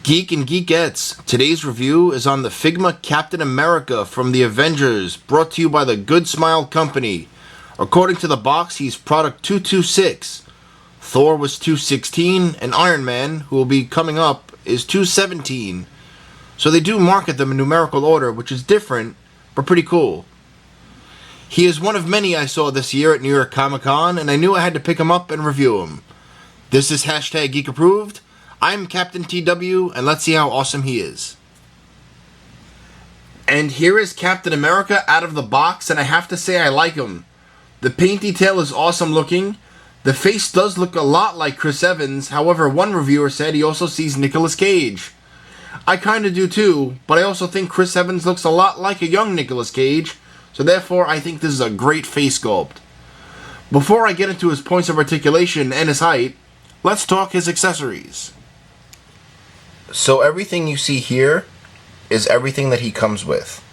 Geek and Geekettes, today's review is on the Figma Captain America from the Avengers, brought to you by the Good Smile Company. According to the box, he's product 226. Thor was 216, and Iron Man, who will be coming up, is 217. So they do market them in numerical order, which is different, but pretty cool. He is one of many I saw this year at New York Comic Con, and I knew I had to pick him up and review him. This is hashtag Geek Approved. I'm Captain TW, and let's see how awesome he is. And here is Captain America out of the box, and I have to say I like him. The paint detail is awesome looking. The face does look a lot like Chris Evans, however one reviewer said he also sees Nicolas Cage. I kinda do too, but I also think Chris Evans looks a lot like a young Nicolas Cage, so therefore I think this is a great face sculpt. Before I get into his points of articulation and his height, let's talk his accessories. So everything you see here is everything that he comes with.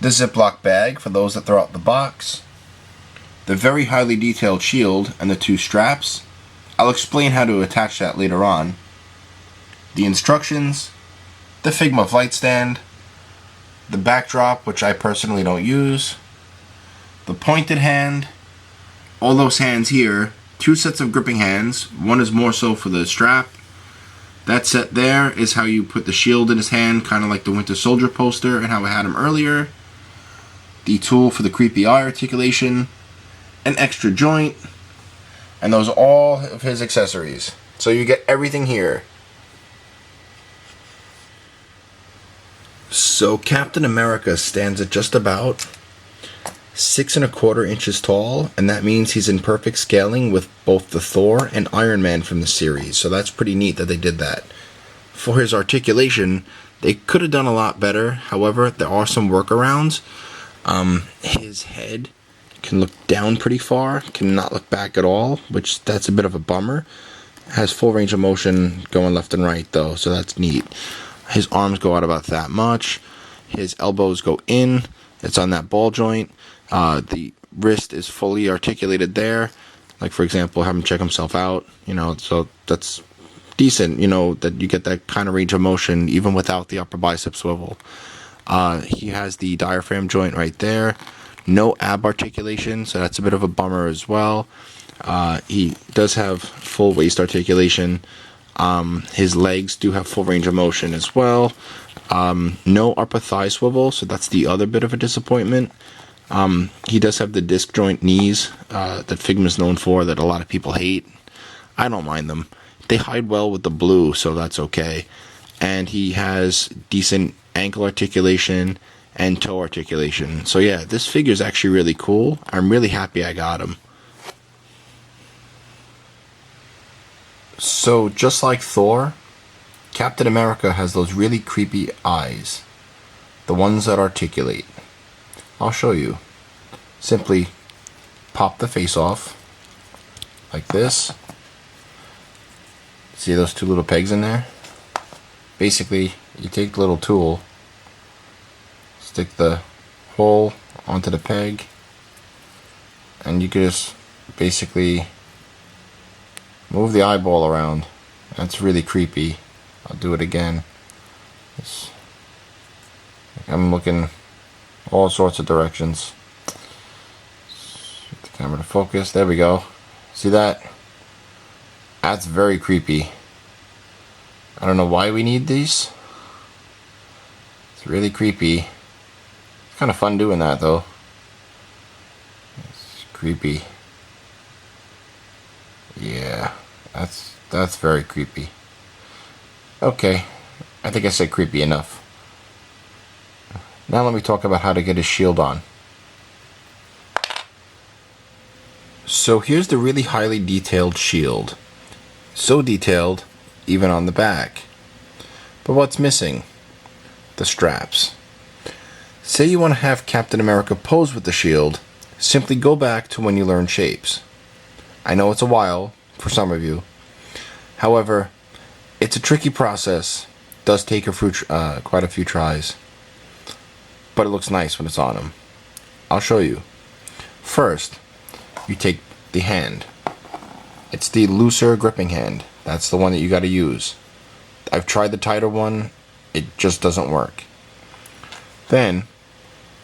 The Ziploc bag for those that throw out the box. The very highly detailed shield and the two straps. I'll explain how to attach that later on. The instructions. The Figma flight stand. The backdrop, which I personally don't use. The pointed hand. All those hands here. Two sets of gripping hands. One is more so for the strap. That set there is how you put the shield in his hand, kind of like the Winter Soldier poster and how I had him earlier. The tool for the creepy eye articulation. An extra joint. And those are all of his accessories. So you get everything here. So Captain America stands at just about 6 1/4 inches tall, and that means he's in perfect scaling with both the Thor and Iron Man from the series, so that's pretty neat that they did that. For his articulation, they could have done a lot better, however, there are some workarounds. His head can look down pretty far, cannot look back at all, which that's a bit of a bummer. Has full range of motion going left and right though, so that's neat. His arms go out about that much. His elbows go in. It's on that ball joint. The wrist is fully articulated there. Like, for example, have him check himself out, so that's decent, that you get that kind of range of motion even without the upper bicep swivel. He has the diaphragm joint right there. No ab articulation, so that's a bit of a bummer as well. He does have full waist articulation. His legs do have full range of motion as well. No upper thigh swivel, so that's the other bit of a disappointment. He does have the disc joint knees that Figma is known for that a lot of people hate. I don't mind them. They hide well with the blue, so that's okay. And he has decent ankle articulation and toe articulation. So yeah, this figure is actually really cool. I'm really happy I got him. So just like Thor, Captain America has those really creepy eyes. The ones that articulate. I'll show you. Simply pop the face off like this. See those two little pegs in there? Basically, you take the little tool, stick the hole onto the peg, and you can just basically move the eyeball around. That's really creepy. I'll do it again. I'm looking all sorts of directions. Get the camera to focus. There we go. See that? That's very creepy. I don't know why we need these. It's really creepy. It's kind of fun doing that though. It's creepy. Yeah, that's very creepy. Okay, I think I said creepy enough. Now let me talk about how to get his shield on. So here's the really highly detailed shield. So detailed, even on the back. But what's missing? The straps. Say you want to have Captain America pose with the shield, simply go back to when you learned shapes. I know it's a while, for some of you. However, it's a tricky process. It does take quite a few tries. But it looks nice when it's on him. I'll show you. First, you take the hand. It's the looser gripping hand. That's the one that you got to use. I've tried the tighter one, it just doesn't work. Then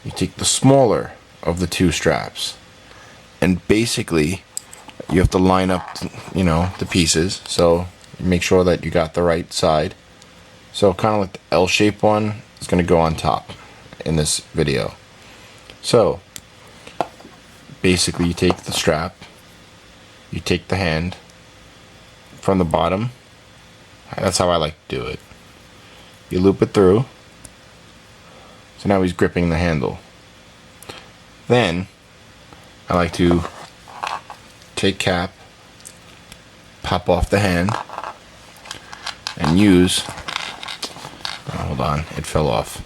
you take the smaller of the two straps, and basically you have to line up, you know, the pieces, so make sure that you got the right side. So kind of like the L-shaped one is going to go on top in this video. So basically you take the strap, you take the hand from the bottom, that's how I like to do it. You loop it through, so now he's gripping the handle. Then I like to take cap, pop off the hand, and use, hold on, it fell off.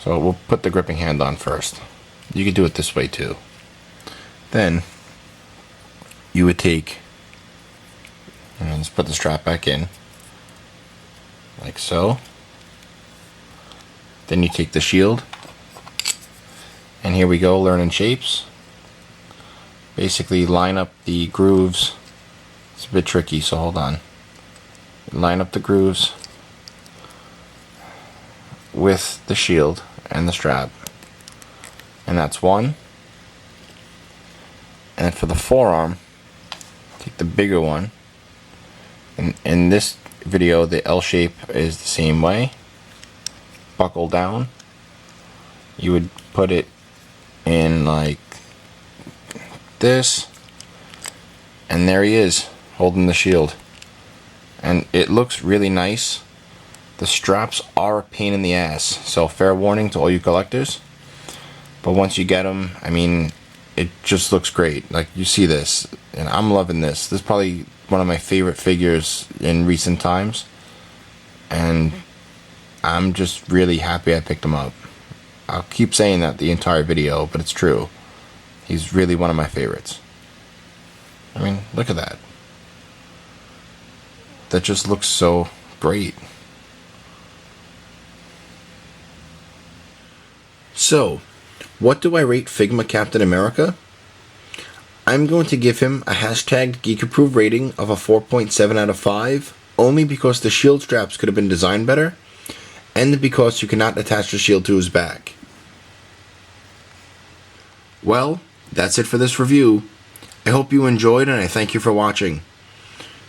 So we'll put the gripping hand on first. You could do it this way too. Then you would take, and let's put the strap back in, like so. Then you take the shield, and here we go, learning shapes. Basically line up the grooves. It's a bit tricky, so hold on. Line up the grooves with the shield and the strap, and that's one. And for the forearm, take the bigger one, and in this video the L shape is the same way. Buckle down, you would put it in like this, and there he is holding the shield, and it looks really nice. The straps are a pain in the ass, so fair warning to all you collectors, but once you get them, I mean, it just looks great. Like, you see this, and I'm loving this. This is probably one of my favorite figures in recent times, and I'm just really happy I picked him up. I'll keep saying that the entire video, but it's true. He's really one of my favorites. I mean, look at that. That just looks so great. So, what do I rate Figma Captain America? I'm going to give him a hashtag geek-approved rating of a 4.7 out of 5, only because the shield straps could have been designed better, and because you cannot attach the shield to his back. Well, that's it for this review. I hope you enjoyed, and I thank you for watching.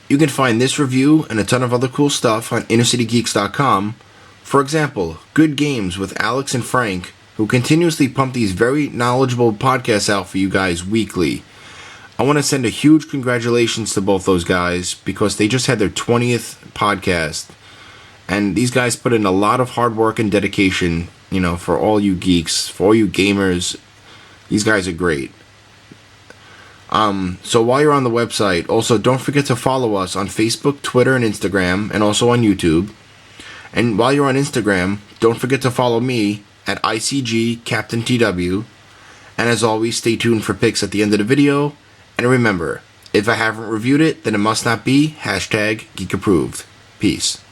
You can find this review and a ton of other cool stuff on InnerCityGeeks.com. For example, Good Games with Alex and Frank, who continuously pump these very knowledgeable podcasts out for you guys weekly. I want to send a huge congratulations to both those guys because they just had their 20th podcast. And these guys put in a lot of hard work and dedication, you know, for all you geeks, for all you gamers. These guys are great. So while you're on the website, also don't forget to follow us on Facebook, Twitter, and Instagram, and also on YouTube. And while you're on Instagram, don't forget to follow me at ICG Captain TW. And as always, stay tuned for pics at the end of the video. And remember, if I haven't reviewed it, then it must not be hashtag geek approved. Peace.